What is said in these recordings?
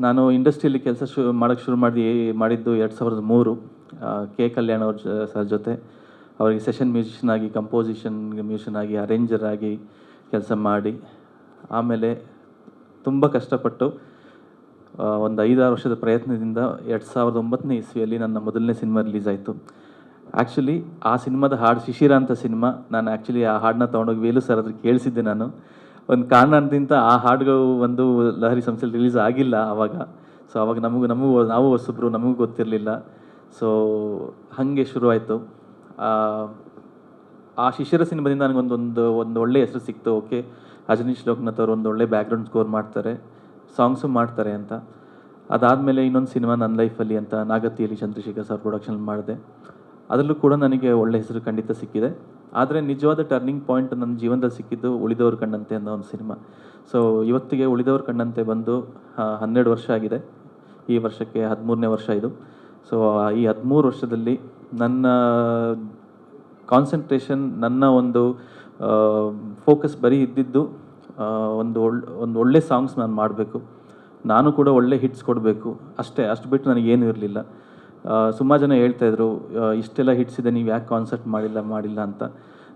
ನಾನು ಇಂಡಸ್ಟ್ರಿಯಲ್ಲಿ ಕೆಲಸ ಮಾಡೋಕ್ಕೆ ಶುರು ಮಾಡಿದ್ದು 2003 ಕೆ ಕಲ್ಯಾಣ್ ಅವ್ರ ಸರ್ ಜೊತೆ. ಅವರಿಗೆ ಸೆಷನ್ ಮ್ಯೂಸಿಷಿಯನ್ ಆಗಿ, ಕಂಪೋಸಿಷನ್ ಮ್ಯೂಸಿಷಿಯನ್ ಆಗಿ, ಅರೇಂಜರ್ ಆಗಿ ಕೆಲಸ ಮಾಡಿ, ಆಮೇಲೆ ತುಂಬ ಕಷ್ಟಪಟ್ಟು ಒಂದು 5-6 ವರ್ಷದ ಪ್ರಯತ್ನದಿಂದ 2009ನೇ ಇಸ್ವಿಯಲ್ಲಿ ನನ್ನ ಮೊದಲನೇ ಸಿನಿಮಾ ರಿಲೀಸ್ ಆಯಿತು. ಆ್ಯಕ್ಚುಲಿ ಆ ಸಿನಿಮಾದ ಹಾಡು ಶಿಶಿರ ಅಂತ ಸಿನಿಮಾ, ನಾನು ಆ್ಯಕ್ಚುಲಿ ಆ ಹಾಡನ್ನ ತೊಗೊಂಡೋಗಿ ವೇಲು ಸರ್ ಹತ್ರ ಕೇಳಿಸಿದ್ದೆ. ನಾನು ಒಂದು ಕಾರಣದಿಂದ ಆ ಹಾಡುಗಳು ಒಂದು ಲಹರಿ ಸಂಸ್ಥೆಯಲ್ಲಿ ರಿಲೀಸ್ ಆಗಿಲ್ಲ ಆವಾಗ. ಸೊ ಆವಾಗ ನಾವು ಹೊಸಬ್ರು, ನಮಗೂ ಗೊತ್ತಿರಲಿಲ್ಲ. ಸೊ ಹಾಗೆ ಶುರುವಾಯಿತು. ಆ ಶಿಶಿರ ಸಿನಿಮಾದಿಂದ ನನಗೊಂದು ಒಳ್ಳೆ ಹೆಸರು ಸಿಕ್ತು. ಓಕೆ, ಅಜನೀಶ್ ಲೋಕನಾಥ್ ಅವರು ಒಂದು ಒಳ್ಳೆ ಬ್ಯಾಕ್ಗ್ರೌಂಡ್ ಸ್ಕೋರ್ ಮಾಡ್ತಾರೆ, ಸಾಂಗ್ಸು ಮಾಡ್ತಾರೆ ಅಂತ. ಅದಾದಮೇಲೆ ಇನ್ನೊಂದು ಸಿನಿಮಾ ನನ್ನ ಲೈಫಲ್ಲಿ ಅಂತ ನಾಗತಿಯಲ್ಲಿ ಚಂದ್ರಶೇಖರ್ ಸರ್ ಪ್ರೊಡಕ್ಷನ್ ಮಾಡಿದೆ. ಅದರಲ್ಲೂ ಕೂಡ ನನಗೆ ಒಳ್ಳೆ ಹೆಸರು ಖಂಡಿತ ಸಿಕ್ಕಿದೆ. ಆದರೆ ನಿಜವಾದ ಟರ್ನಿಂಗ್ ಪಾಯಿಂಟ್ ನನ್ನ ಜೀವನದಲ್ಲಿ ಸಿಕ್ಕಿದ್ದು ಉಳಿದವರು ಕಂಡಂತೆ ಅನ್ನೋ ಒಂದು ಸಿನಿಮಾ. ಸೊ ಇವತ್ತಿಗೆ ಉಳಿದವರು ಕಂಡಂತೆ ಬಂದು 12 ವರ್ಷ ಆಗಿದೆ. ಈ ವರ್ಷಕ್ಕೆ 13ನೇ ವರ್ಷ ಇದು. ಸೊ ಈ 13 ವರ್ಷದಲ್ಲಿ ನನ್ನ ಕಾನ್ಸಂಟ್ರೇಷನ್, ನನ್ನ ಒಂದು ಫೋಕಸ್ ಬರೀ ಇದ್ದಿದ್ದು ಒಂದು ಒಳ್ಳೆ ಸಾಂಗ್ಸ್ ನಾನು ಮಾಡಬೇಕು, ನಾನು ಕೂಡ ಒಳ್ಳೆ ಹಿಟ್ಸ್ ಕೊಡಬೇಕು ಅಷ್ಟು ಬಿಟ್ಟು ನನಗೇನು ಇರಲಿಲ್ಲ. ಸುಮಾರು ಜನ ಹೇಳ್ತಾಯಿದ್ರು, ಇಷ್ಟೆಲ್ಲ ಹಿಟ್ಸ್ ಇದೆ, ನೀವು ಯಾಕೆ ಕಾನ್ಸರ್ಟ್ ಮಾಡಿಲ್ಲ ಅಂತ.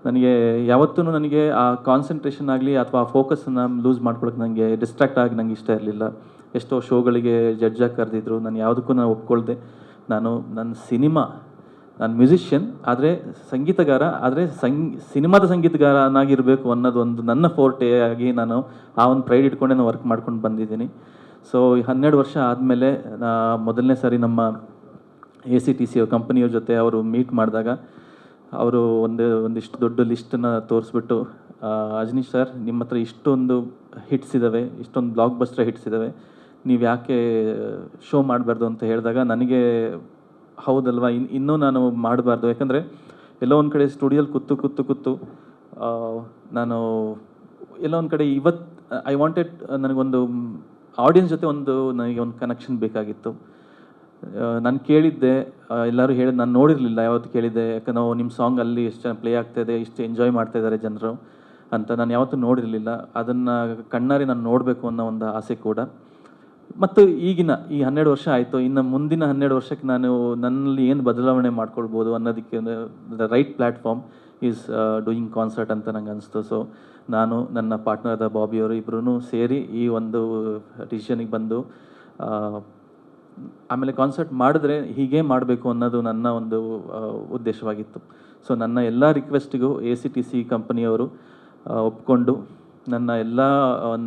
ನನಗೆ ಯಾವತ್ತೂ ನನಗೆ ಆ ಕಾನ್ಸಂಟ್ರೇಷನ್ ಆಗಲಿ ಅಥವಾ ಆ ಫೋಕಸನ್ನು ಲೂಸ್ ಮಾಡ್ಕೊಳಕ್ಕೆ ನನಗೆ ಡಿಸ್ಟ್ರಾಕ್ಟ್ ಆಗಿ ನಂಗೆ ಇಷ್ಟ ಇರಲಿಲ್ಲ. ಎಷ್ಟೋ ಶೋಗಳಿಗೆ ಜಡ್ಜಾಗಿ ಕರೆದಿದ್ರು, ನಾನು ಯಾವುದಕ್ಕೂ ನಾನು ಒಪ್ಕೊಳ್ದೆ. ನಾನು ಮ್ಯೂಸಿಷಿಯನ್ ಆದರೆ ಸಂಗೀತಗಾರ, ಆದರೆ ಸಿನಿಮಾದ ಸಂಗೀತಗಾರನಾಗಿರಬೇಕು ಅನ್ನೋದು ಒಂದು ನನ್ನ ಫೋರ್ಟೇ ಆಗಿ ನಾನು ಆ ಒಂದು ಪ್ರೈಡ್ ಇಟ್ಕೊಂಡೆ ನಾನು ವರ್ಕ್ ಮಾಡ್ಕೊಂಡು ಬಂದಿದ್ದೀನಿ. ಸೊ 12 ವರ್ಷ ಆದಮೇಲೆ ಮೊದಲನೇ ಸಾರಿ ನಮ್ಮ ACTC ಕಂಪನಿಯವ್ರ ಜೊತೆ ಅವರು ಮೀಟ್ ಮಾಡಿದಾಗ ಅವರು ಒಂದಿಷ್ಟು ದೊಡ್ಡ ಲಿಸ್ಟನ್ನು ತೋರಿಸ್ಬಿಟ್ಟು, ಅಜನೀಶ್ ಸರ್, ನಿಮ್ಮ ಹತ್ರ ಇಷ್ಟೊಂದು ಹಿಟ್ಸ್ ಇದ್ದಾವೆ, ಇಷ್ಟೊಂದು ಬ್ಲಾಕ್ ಬಸ್ಟರ್ ಹಿಟ್ಸ್ ಇದ್ದಾವೆ, ನೀವು ಯಾಕೆ ಶೋ ಮಾಡಬಾರ್ದು ಅಂತ ಹೇಳಿದಾಗ ನನಗೆ ಹೌದಲ್ವಾ, ಇನ್ನೂ ನಾನು ಮಾಡಬಾರ್ದು. ಯಾಕಂದರೆ ಎಲ್ಲೋ ಒಂದು ಕಡೆ ಸ್ಟುಡಿಯೋಲಿ ಕೂತು ನಾನು ಎಲ್ಲೋ ಒಂದು ಕಡೆ ಐ ವಾಂಟೆಡ್, ನನಗೊಂದು ಆಡಿಯನ್ಸ್ ಜೊತೆ ನನಗೆ ಒಂದು ಕನೆಕ್ಷನ್ ಬೇಕಾಗಿತ್ತು. ನಾನು ಕೇಳಿದ್ದೆ, ಎಲ್ಲರೂ ಹೇಳಿದ್ದು ನಾನು ನೋಡಿರಲಿಲ್ಲ, ಯಾವತ್ತು ಕೇಳಿದ್ದೆ. ಯಾಕಂದ್ರೆ ನಾವು ನಿಮ್ಮ ಸಾಂಗ್ ಅಲ್ಲಿ ಎಷ್ಟು ಜನ ಪ್ಲೇ ಆಗ್ತಾಯಿದೆ, ಇಷ್ಟು ಎಂಜಾಯ್ ಮಾಡ್ತಾಯಿದ್ದಾರೆ ಜನರು ಅಂತ ನಾನು ಯಾವತ್ತೂ ನೋಡಿರಲಿಲ್ಲ. ಅದನ್ನು ಕಣ್ಣಾರೆ ನಾನು ನೋಡಬೇಕು ಅನ್ನೋ ಒಂದು ಆಸೆ ಕೂಡ. ಮತ್ತು ಈ 12 ವರ್ಷ ಆಯಿತು, ಇನ್ನು ಮುಂದಿನ 12 ವರ್ಷಕ್ಕೆ ನಾನು ನನ್ನಲ್ಲಿ ಏನು ಬದಲಾವಣೆ ಮಾಡ್ಕೊಳ್ಬೋದು ಅನ್ನೋದಕ್ಕೆ the right platform is doing concert ಅಂತ ನಂಗೆ ಅನಿಸ್ತು. ಸೊ ನಾನು, ನನ್ನ ಪಾರ್ಟ್ನರ್ ಬಾಬಿಯವರು ಇಬ್ಬರೂ ಸೇರಿ ಈ ಒಂದು ಡಿಸಿಷನಿಗೆ ಬಂದು, ಆಮೇಲೆ ಕಾನ್ಸರ್ಟ್ ಮಾಡಿದ್ರೆ ಹೀಗೆ ಮಾಡಬೇಕು ಅನ್ನೋದು ನನ್ನ ಒಂದು ಉದ್ದೇಶವಾಗಿತ್ತು. ಸೊ ನನ್ನ ಎಲ್ಲ ರಿಕ್ವೆಸ್ಟಿಗೂ ACTC ಕಂಪನಿಯವರು ಒಪ್ಕೊಂಡು ನನ್ನ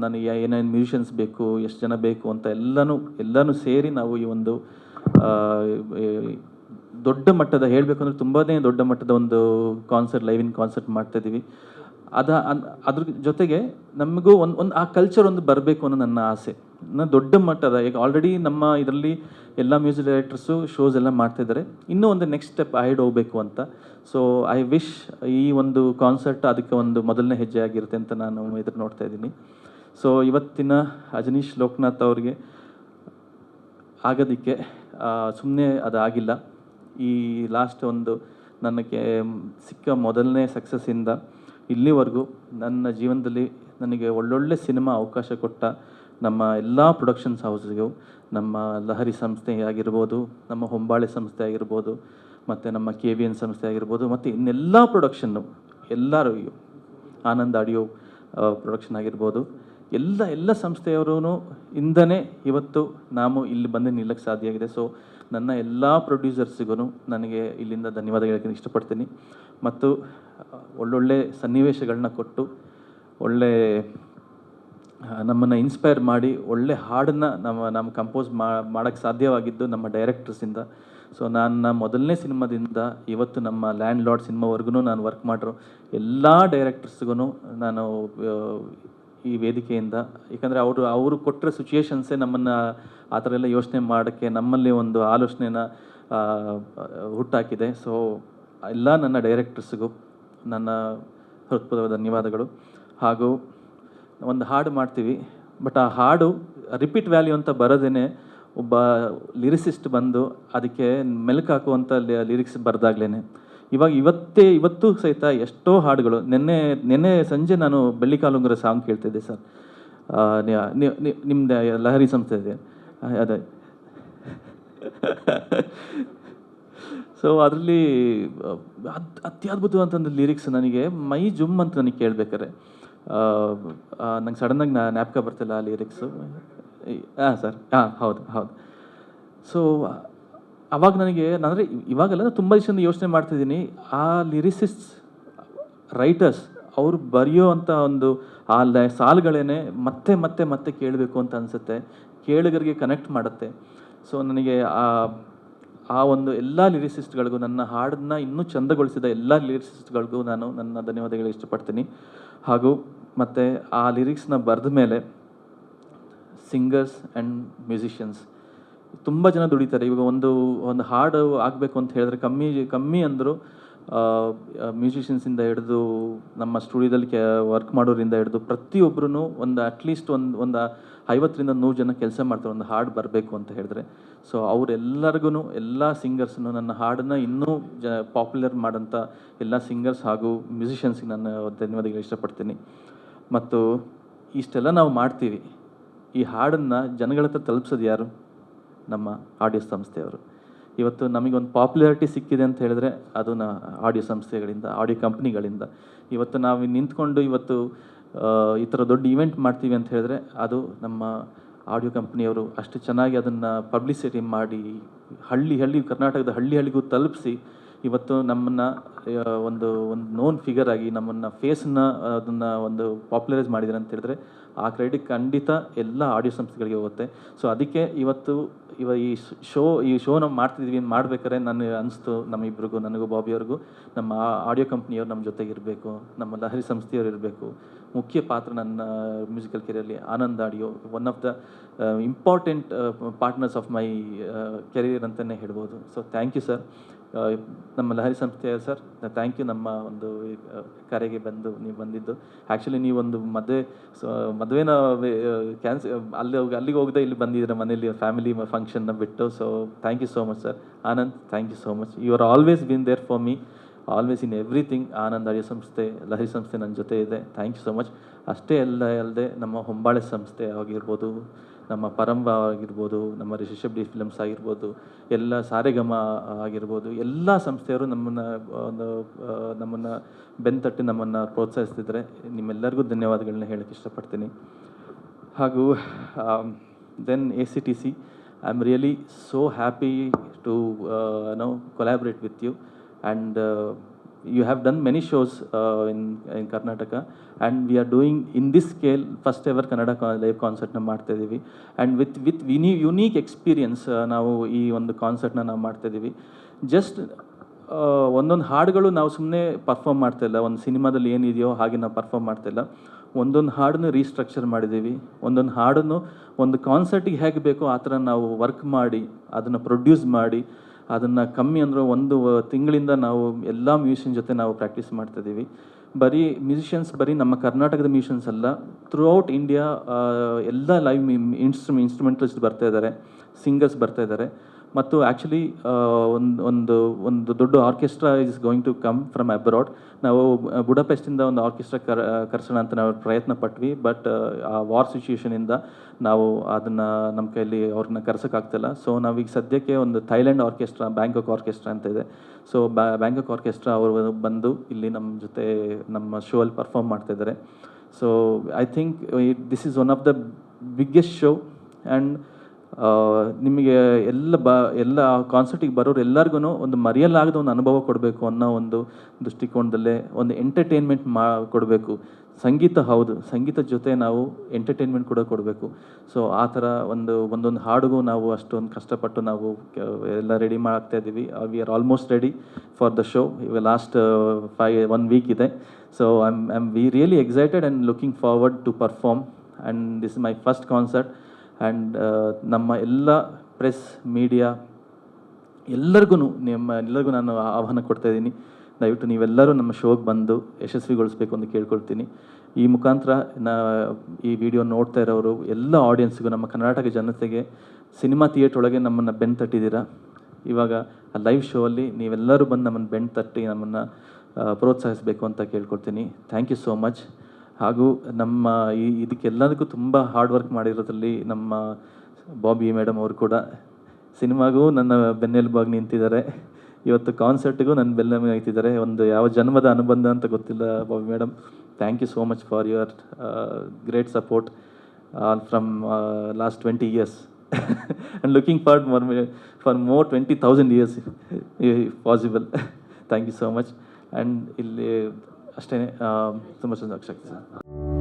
ನನಗೆ ಏನೇನು ಮ್ಯೂಸಿಷಿಯನ್ಸ್ ಬೇಕು, ಎಷ್ಟು ಜನ ಬೇಕು ಅಂತ ಎಲ್ಲನೂ ಸೇರಿ ನಾವು ಈ ಒಂದು ದೊಡ್ಡ ಮಟ್ಟದ, ಹೇಳಬೇಕು ಅಂದರೆ ತುಂಬಾ ದೊಡ್ಡ ಮಟ್ಟದ ಒಂದು ಲೈವ್ ಇನ್ ಕಾನ್ಸರ್ಟ್ ಮಾಡ್ತಾಯಿದ್ದೀವಿ. ಅದ್ರ ಜೊತೆಗೆ ನಮಗೂ ಆ ಕಲ್ಚರ್ ಬರಬೇಕು ಅನ್ನೋ ನನ್ನ ಆಸೆ. ದೊಡ್ಡ ಮಟ್ಟದ, ಈಗ ಆಲ್ರೆಡಿ ನಮ್ಮ ಇದರಲ್ಲಿ ಎಲ್ಲ ಮ್ಯೂಸಿಕ್ ಡೈರೆಕ್ಟರ್ಸು ಶೋಸ್ ಎಲ್ಲ ಮಾಡ್ತಾಯಿದ್ದಾರೆ, ಇನ್ನೂ ಒಂದು ನೆಕ್ಸ್ಟ್ ಸ್ಟೆಪ್ ಅಹೆಡ್ ಹೋಗಬೇಕು ಅಂತ. ಸೊ ಐ ವಿಶ್ ಈ ಒಂದು ಕಾನ್ಸರ್ಟ್ ಅದಕ್ಕೆ ಒಂದು ಮೊದಲನೇ ಹೆಜ್ಜೆ ಆಗಿರುತ್ತೆ ಅಂತ ನಾನು ಎದುರು ನೋಡ್ತಾ ಇದ್ದೀನಿ. ಸೊ ಇವತ್ತಿನ ಅಜನೀಶ್ ಲೋಕನಾಥ್ ಅವ್ರಿಗೆ ಆಗೋದಕ್ಕೆ ಸುಮ್ಮನೆ ಅದಾಗಿಲ್ಲ. ಈ ಲಾಸ್ಟ್ ನನಗೆ ಸಿಕ್ಕ ಮೊದಲನೇ ಸಕ್ಸಸ್ಸಿಂದ ಇಲ್ಲಿವರೆಗೂ ನನ್ನ ಜೀವನದಲ್ಲಿ ನನಗೆ ಒಳ್ಳೊಳ್ಳೆ ಸಿನಿಮಾ ಅವಕಾಶ ಕೊಟ್ಟ ನಮ್ಮ ಎಲ್ಲ ಪ್ರೊಡಕ್ಷನ್ಸ್ ಹೌಸ್ಗೂ, ನಮ್ಮ ಲಹರಿ ಸಂಸ್ಥೆ ಆಗಿರ್ಬೋದು, ನಮ್ಮ ಹೊಂಬಾಳೆ ಸಂಸ್ಥೆ ಆಗಿರ್ಬೋದು, ಮತ್ತು ನಮ್ಮ KVN ಸಂಸ್ಥೆ ಆಗಿರ್ಬೋದು, ಮತ್ತು ಇನ್ನೆಲ್ಲ ಪ್ರೊಡಕ್ಷನ್ನು ಎಲ್ಲರೂ, ಆನಂದ್ ಆಡಿಯೋ ಪ್ರೊಡಕ್ಷನ್ ಆಗಿರ್ಬೋದು, ಎಲ್ಲ ಸಂಸ್ಥೆಯವರು ಇಂದನೇ ಇವತ್ತು ನಾವು ಇಲ್ಲಿ ಬಂದು ನಿಲ್ಲಕ್ಕೆ ಸಾಧ್ಯ ಆಗಿದೆ. ಸೊ ನನ್ನ ಎಲ್ಲ ಪ್ರೊಡ್ಯೂಸರ್ಸಿಗೂ ನನಗೆ ಇಲ್ಲಿಂದ ಧನ್ಯವಾದ ಹೇಳೋಕ್ಕೆ ಇಷ್ಟಪಡ್ತೀನಿ. ಮತ್ತು ಒಳ್ಳೊಳ್ಳೆ ಸನ್ನಿವೇಶಗಳನ್ನ ಕೊಟ್ಟು ಒಳ್ಳೆ ನಮ್ಮನ್ನು ಇನ್ಸ್ಪೈರ್ ಮಾಡಿ ಒಳ್ಳೆ ಹಾಡನ್ನು ನಮ್ಮ ಕಂಪೋಸ್ ಮಾಡೋಕ್ಕೆ ಸಾಧ್ಯವಾಗಿದ್ದು ನಮ್ಮ ಡೈರೆಕ್ಟರ್ಸಿಂದ. ಸೊ ನನ್ನ ಮೊದಲನೇ ಸಿನಿಮಾದಿಂದ ಇವತ್ತು ನಮ್ಮ ಲ್ಯಾಂಡ್ ಲಾರ್ಡ್ ಸಿನಿಮಾವರೆಗೂ ನಾನು ವರ್ಕ್ ಮಾಡಿರೋ ಎಲ್ಲ ಡೈರೆಕ್ಟರ್ಸ್ಗೂ ನಾನು ಈ ವೇದಿಕೆಯಿಂದ, ಯಾಕಂದರೆ ಅವರು ಕೊಟ್ಟಿರೋ ಸಿಚುಯೇಷನ್ಸೇ ನಮ್ಮನ್ನು ಆ ಥರ ಎಲ್ಲ ಯೋಚನೆ ಮಾಡೋಕ್ಕೆ ನಮ್ಮಲ್ಲಿ ಒಂದು ಆಲೋಚನೆನ ಹುಟ್ಟಾಕಿದೆ. ಸೊ ಎಲ್ಲ ನನ್ನ ಡೈರೆಕ್ಟರ್ಸ್ಗೂ ನನ್ನ ಹೃತ್ಪೂರ್ವಕ ಧನ್ಯವಾದಗಳು. ಹಾಗೂ ಒಂದು ಹಾಡು ಮಾಡ್ತೀವಿ, ಬಟ್ ಆ ಹಾಡು ರಿಪೀಟ್ ವ್ಯಾಲ್ಯೂ ಅಂತ ಬರೋದೇ ಒಬ್ಬ ಲಿರಿಸಿಸ್ಟ್ ಬಂದು ಅದಕ್ಕೆ ಮೆಲುಕು ಹಾಕುವಂಥ ಲಿರಿಕ್ಸ್ ಬರೆದಾಗ್ಲೇ. ಇವತ್ತು ಸಹಿತ ಎಷ್ಟೋ ಹಾಡುಗಳು, ನೆನ್ನೆ ಸಂಜೆ ನಾನು ಬೆಳ್ಳಿಕಾಲುಂಗುರ ಸಾಂಗ್ ಕೇಳ್ತಿದ್ದೆ ಸರ್, ನಿಮ್ಮದು ಲಹರಿ ಸಂಸ್ಥೆ ಇದೆ. ಅದೇ ಸೊ ಅದರಲ್ಲಿ ಅತ್ಯದ್ಭುತವಂತಂದು ಲಿರಿಕ್ಸ್ ನನಗೆ ಮೈ ಜುಮ್ ಅಂತ ನನಗೆ ಕೇಳ್ಬೇಕಾರೆ ನಂಗೆ ಸಡನ್ನಾಗಿ ಜ್ಞಾಪಕ ಬರ್ತಿಲ್ಲ ಆ ಲಿರಿಕ್ಸು. ಹಾಂ ಸರ್, ಹಾಂ ಹೌದು ಹೌದು. ಸೊ ಅವಾಗ ನನಗೆ ಅಂದರೆ ಇವಾಗೆಲ್ಲ ತುಂಬ ದಿವಸದಿಂದ ಯೋಚನೆ ಮಾಡ್ತಿದ್ದೀನಿ, ಆ ಲಿರಿಸಿಸ್ಟ್ಸ್ ರೈಟರ್ಸ್ ಅವರು ಬರೆಯೋ ಅಂಥ ಒಂದು ಆ ಸಾಲುಗಳೇ ಮತ್ತೆ ಮತ್ತೆ ಮತ್ತೆ ಕೇಳಬೇಕು ಅಂತ ಅನಿಸುತ್ತೆ, ಕೇಳುಗರಿಗೆ ಕನೆಕ್ಟ್ ಮಾಡುತ್ತೆ. ಸೊ ನನಗೆ ಆ ಒಂದು ಎಲ್ಲ ಲಿರಿಸಿಸ್ಟ್ಗಳಿಗೂ, ನನ್ನ ಹಾಡನ್ನು ಇನ್ನೂ ಚಂದಗೊಳಿಸಿದ ಎಲ್ಲ ಲಿರಿಸಿಸ್ಟ್ಗಳಿಗೂ ನಾನು ನನ್ನ ಧನ್ಯವಾದಗಳು ಇಷ್ಟಪಡ್ತೀನಿ. ಹಾಗೂ ಮತ್ತು ಆ ಲಿರಿಕ್ಸ್ನ ಬರೆದ ಮೇಲೆ ಸಿಂಗರ್ಸ್ ಆ್ಯಂಡ್ ಮ್ಯೂಸಿಷಿಯನ್ಸ್ ತುಂಬ ಜನ ದುಡಿತಾರೆ. ಇವಾಗ ಒಂದು ಹಾಡು ಆಗಬೇಕು ಅಂತ ಹೇಳಿದ್ರೆ ಕಮ್ಮಿ ಅಂದರೂ ಮ್ಯೂಸಿಷಿಯನ್ಸಿಂದ ಹಿಡಿದು ನಮ್ಮ ಸ್ಟುಡಿಯೋದಲ್ಲಿ ವರ್ಕ್ ಮಾಡೋರಿಂದ ಹಿಡಿದು ಪ್ರತಿಯೊಬ್ಬರೂ ಒಂದು ಅಟ್ಲೀಸ್ಟ್ ಒಂದು 50ರಿಂದ 100 ಜನ ಕೆಲಸ ಮಾಡ್ತಾರೆ ಒಂದು ಹಾಡು ಬರಬೇಕು ಅಂತ ಹೇಳಿದ್ರೆ. ಸೊ ಅವರೆಲ್ಲರಿಗೂ, ಎಲ್ಲ ಸಿಂಗರ್ಸ್ನು, ನನ್ನ ಹಾಡನ್ನು ಇನ್ನೂ ಪಾಪ್ಯುಲರ್ ಮಾಡೋಂಥ ಎಲ್ಲ ಸಿಂಗರ್ಸ್ ಹಾಗೂ ಮ್ಯೂಸಿಷಿಯನ್ಸ್ಗೆ ನಾನು ಧನ್ಯವಾದಗಳು ಇಷ್ಟಪಡ್ತೀನಿ. ಮತ್ತು ಇಷ್ಟೆಲ್ಲ ನಾವು ಮಾಡ್ತೀವಿ, ಈ ಹಾಡನ್ನು ಜನಗಳ ಹತ್ರ ತಲುಪಿಸೋದು ಯಾರು? ನಮ್ಮ ಆಡಿಯೋ ಸಂಸ್ಥೆಯವರು. ಇವತ್ತು ನಮಗೊಂದು ಪಾಪ್ಯುಲಾರಿಟಿ ಸಿಕ್ಕಿದೆ ಅಂತ ಹೇಳಿದ್ರೆ ಅದು ಆಡಿಯೋ ಸಂಸ್ಥೆಗಳಿಂದ, ಆಡಿಯೋ ಕಂಪ್ನಿಗಳಿಂದ. ಇವತ್ತು ನಾವು ನಿಂತ್ಕೊಂಡು ಇವತ್ತು ಈ ಥರ ದೊಡ್ಡ ಇವೆಂಟ್ ಮಾಡ್ತೀವಿ ಅಂತ ಹೇಳಿದ್ರೆ ಅದು ನಮ್ಮ ಆಡಿಯೋ ಕಂಪ್ನಿಯವರು ಅಷ್ಟು ಚೆನ್ನಾಗಿ ಅದನ್ನು ಪಬ್ಲಿಸಿಟಿ ಮಾಡಿ ಕರ್ನಾಟಕದ ಹಳ್ಳಿಗೂ ತಲುಪಿಸಿ ಇವತ್ತು ನಮ್ಮನ್ನು ಒಂದು ನೋನ್ ಫಿಗರ್ ಆಗಿ ನಮ್ಮನ್ನು ಫೇಸನ್ನ ಅದನ್ನು ಒಂದು ಪಾಪ್ಯುಲರೈಸ್ ಮಾಡಿದ್ದಾರೆ ಅಂತ ಹೇಳಿದ್ರೆ ಆ ಕ್ರೆಡಿಟ್ ಖಂಡಿತ ಎಲ್ಲ ಆಡಿಯೋ ಸಂಸ್ಥೆಗಳಿಗೆ ಹೋಗುತ್ತೆ. ಸೊ ಅದಕ್ಕೆ ಇವತ್ತು ಈ ಶೋ ನಾವು ಮಾಡ್ತಿದ್ವಿ ಮಾಡ್ಬೇಕಾದ್ರೆ ನನಗೆ ಅನಿಸ್ತು, ನಮ್ಮಿಬ್ರಿಗೂ, ನನಗೂ ಬಾಬಿಯವ್ರಿಗೂ ನಮ್ಮ ಆಡಿಯೋ ಕಂಪ್ನಿಯವ್ರು ನಮ್ಮ ಜೊತೆಗೆ ಇರಬೇಕು, ನಮ್ಮ ಲಹರಿ ಸಂಸ್ಥೆಯವರು ಇರಬೇಕು. ಮುಖ್ಯ ಪಾತ್ರ ನನ್ನ ಮ್ಯೂಸಿಕಲ್ ಕೆರಿಯರ್ಲಿ Anand audio one of the important partners of my career ಅಂತಲೇ ಹೇಳ್ಬೋದು. ಸೊ ಥ್ಯಾಂಕ್ ಯು ಸರ್, ನಮ್ಮ ಲಹರಿ ಸಂಸ್ಥೆಯ ಸರ್, ಥ್ಯಾಂಕ್ ಯು. ನಮ್ಮ ಒಂದು ಕರೆಗೆ ನೀವು ಬಂದಿದ್ದು. ಆ್ಯಕ್ಚುಲಿ ನೀವೊಂದು ಮದುವೆನ ಅಲ್ಲಿಗೆ ಹೋಗದೆ ಇಲ್ಲಿ ಬಂದಿದ್ದೀರ, ಮನೇಲಿ ಫ್ಯಾಮಿಲಿ ಫಂಕ್ಷನ್ನ ಬಿಟ್ಟು. So thank you so much sir. Anand, thank you so much. You are always been there for me, always in everything. Anand audio ಸಂಸ್ಥೆ, ಲಹರಿ ಸಂಸ್ಥೆ ನನ್ನ ಜೊತೆ ಇದೆ. Thank you so much. ಅಷ್ಟೇ ಅಲ್ಲದೆ ನಮ್ಮ ಹೊಂಬಾಳೆ ಸಂಸ್ಥೆ ಆಗಿರ್ಬೋದು, ನಮ್ಮ ಪರಂಬ ಆಗಿರ್ಬೋದು, ನಮ್ಮ ರಿಷಬ್ ಡಿ ಫಿಲಮ್ಸ್ ಆಗಿರ್ಬೋದು, ಎಲ್ಲ ಸಾರೆಗಮ ಆಗಿರ್ಬೋದು, ಎಲ್ಲ ಸಂಸ್ಥೆಯವರು ನಮ್ಮನ್ನು ಬೆನ್ತಟ್ಟಿ ನಮ್ಮನ್ನು ಪ್ರೋತ್ಸಾಹಿಸ್ತಿದ್ರೆ ನಿಮ್ಮೆಲ್ಲರಿಗೂ ಧನ್ಯವಾದಗಳನ್ನ ಹೇಳಕ್ಕೆ ಇಷ್ಟಪಡ್ತೀನಿ. ಹಾಗೂ then ACTC, I am really so happy to collaborate with you, and you have done many shows in Karnataka, and we are doing in this scale first ever Kannada live concert na ಮಾಡ್ತಾ ಇದೀವಿ. and with unique experience ನಾವು ಈ ಒಂದು ಕಾನ್ಸರ್ಟ್ನ ನಾವು ಮಾಡ್ತಾ ಇದೀವಿ. Just ಒಂದೊಂದು ಹಾಡುಗಳು ನಾವು ಸುಮ್ಮನೆ ಪರ್ಫಾರ್ಮ್ ಮಾಡ್ತಾ ಇಲ್ಲ, ಒಂದು ಸಿನಿಮಾದಲ್ಲಿ ಏನಿದೆಯೋ ಹಾಗೆ ನಾವು ಪರ್ಫಾರ್ಮ್ ಮಾಡ್ತಾ ಇಲ್ಲ. ಒಂದೊಂದು ಹಾಡನ್ನು ರೀಸ್ಟ್ರಕ್ಚರ್ ಮಾಡಿದ್ದೀವಿ, ಒಂದೊಂದು ಹಾಡನ್ನು ಒಂದು ಕಾನ್ಸರ್ಟಿಗೆ ಹೇಗೆ ಬೇಕೋ ಆ ಥರ ನಾವು ವರ್ಕ್ ಮಾಡಿ ಅದನ್ನು ಪ್ರೊಡ್ಯೂಸ್ ಮಾಡಿ ಅದನ್ನು ಕಮ್ಮಿ ಅಂದರೆ 1 ತಿಂಗಳಿಂದ ನಾವು ಎಲ್ಲ ಮ್ಯೂಸಿಷಿಯನ್ ಜೊತೆ ನಾವು ಪ್ರಾಕ್ಟೀಸ್ ಮಾಡ್ತಾಯಿದ್ದೀವಿ. ಬರೀ ನಮ್ಮ ಕರ್ನಾಟಕದ ಮ್ಯೂಸಿಷಿಯನ್ಸ್ ಅಲ್ಲ, ಥ್ರೂ ಔಟ್ ಇಂಡಿಯಾ ಎಲ್ಲ ಲೈವ್ ಇನ್ಸ್ಟ್ರೂಮೆಂಟಲಿಸ್ಟ್ ಬರ್ತಾ ಇದ್ದಾರೆ, ಸಿಂಗರ್ಸ್ ಬರ್ತಾ ಇದ್ದಾರೆ. ಮತ್ತು ಆ್ಯಕ್ಚುಲಿ ಒಂದು ದೊಡ್ಡ orchestra is going to come from abroad. ನಾವು ಬುಡಪೆಸ್ಟಿಂದ ಒಂದು ಆರ್ಕೆಸ್ಟ್ರಾ ಕರ್ಸೋಣ ಅಂತ ನಾವು ಪ್ರಯತ್ನ ಪಟ್ವಿ, ಬಟ್ ಆ ವಾರ್ ಸಿಚುಯೇಷನಿಂದ ನಾವು ಅದನ್ನು ನಮ್ಮ ಕೈಯಲ್ಲಿ ಅವ್ರನ್ನ ಕರ್ಸೋಕ್ಕಾಗ್ತಿಲ್ಲ. ಸೊ ನಾವೀಗ ಸದ್ಯಕ್ಕೆ ಒಂದು ಥೈಲ್ಯಾಂಡ್ ಆರ್ಕೆಸ್ಟ್ರಾ, ಬ್ಯಾಂಕಾಕ್ ಆರ್ಕೆಸ್ಟ್ರಾ ಅಂತ ಇದೆ. ಸೊ ಬ್ಯಾಂಕಾಕ್ ಆರ್ಕೆಸ್ಟ್ರಾ ಅವರು ಬಂದು ಇಲ್ಲಿ ನಮ್ಮ ಜೊತೆ ನಮ್ಮ ಶೋ ಅಲ್ಲಿ ಪರ್ಫಾರ್ಮ್ ಮಾಡ್ತಾಯಿದ್ದಾರೆ. So I think this is one of the biggest show. And ನಿಮಗೆ ಎಲ್ಲ ಕಾನ್ಸರ್ಟಿಗೆ ಬರೋರು ಎಲ್ಲರಿಗೂ ಒಂದು ಮರೆಯಲಾಗದ ಒಂದು ಅನುಭವ ಕೊಡಬೇಕು ಅನ್ನೋ ಒಂದು ದೃಷ್ಟಿಕೋನದಲ್ಲೇ ಒಂದು ಎಂಟರ್ಟೈನ್ಮೆಂಟ್ ಕೊಡಬೇಕು. ಸಂಗೀತ ಹೌದು, ಸಂಗೀತದ ಜೊತೆ ನಾವು ಎಂಟರ್ಟೈನ್ಮೆಂಟ್ ಕೂಡ ಕೊಡಬೇಕು. ಸೊ ಆ ಥರ ಒಂದೊಂದು ಹಾಡಿಗೂ ನಾವು ಅಷ್ಟೊಂದು ಕಷ್ಟಪಟ್ಟು ನಾವು ಎಲ್ಲ ರೆಡಿ ಮಾಡ್ತಾ ಇದ್ದೀವಿ. We are almost ready for the show. ಇವಾಗ ಲಾಸ್ಟ್ 1 ವೀಕ್ ಇದೆ. So we really excited and looking forward to perform, and this is my first concert. And ನಮ್ಮ ಎಲ್ಲ ಪ್ರೆಸ್ ಮೀಡಿಯಾ ಎಲ್ಲರಿಗೂ ನಾನು ಆಹ್ವಾನ ಕೊಡ್ತಾಯಿದ್ದೀನಿ. ದಯವಿಟ್ಟು ನೀವೆಲ್ಲರೂ ನಮ್ಮ ಶೋಗೆ ಬಂದು ಯಶಸ್ವಿಗೊಳಿಸ್ಬೇಕು ಅಂತ ಕೇಳ್ಕೊಳ್ತೀನಿ. ಈ ಮುಖಾಂತರ ಈ ವಿಡಿಯೋ ನೋಡ್ತಾ ಇರೋರು ಎಲ್ಲ ಆಡಿಯನ್ಸ್ಗೂ, ನಮ್ಮ ಕರ್ನಾಟಕ ಜನತೆಗೆ ಸಿನಿಮಾ ಥಿಯೇಟ್ರ್ ಒಳಗೆ ನಮ್ಮನ್ನು ಬೆನ್ನು ತಟ್ಟಿದ್ದೀರಾ. ಇವಾಗ ಆ ಲೈವ್ ಶೋ ಅಲ್ಲಿ ನೀವೆಲ್ಲರೂ ಬಂದು ನಮ್ಮನ್ನು ಬೆನ್ನು ತಟ್ಟಿ ನಮ್ಮನ್ನು ಪ್ರೋತ್ಸಾಹಿಸಬೇಕು ಅಂತ ಕೇಳ್ಕೊಳ್ತೀನಿ. Thank you so much. ಹಾಗೂ ನಮ್ಮ ಇದಕ್ಕೆಲ್ಲದಕ್ಕೂ ತುಂಬ ಹಾರ್ಡ್ ವರ್ಕ್ ಮಾಡಿರೋದ್ರಲ್ಲಿ ನಮ್ಮ ಬಾಬಿ ಮೇಡಮ್ ಅವರು ಕೂಡ ಸಿನಿಮಾಗೂ ನನ್ನ ಬೆನ್ನೆಲುಬಾಗಿ ನಿಂತಿದ್ದಾರೆ, ಇವತ್ತು ಕಾನ್ಸರ್ಟ್ಗೂ ನನ್ನ ಬೆನ್ನೆಲುಬಾಗಿ ನಿಂತಿದ್ದಾರೆ. ಒಂದು ಯಾವ ಜನ್ಮದ ಅನುಬಂಧ ಅಂತ ಗೊತ್ತಿಲ್ಲ Bobby madam. Thank you so much for your great support from last 20 years. And looking forward for more 20,000 years if possible. Thank you so much. And ಇಲ್ಲಿ ಅಷ್ಟೇ ತುಂಬ ಸಂತೋಷ ಆಗ್ತದೆ ಸರ್.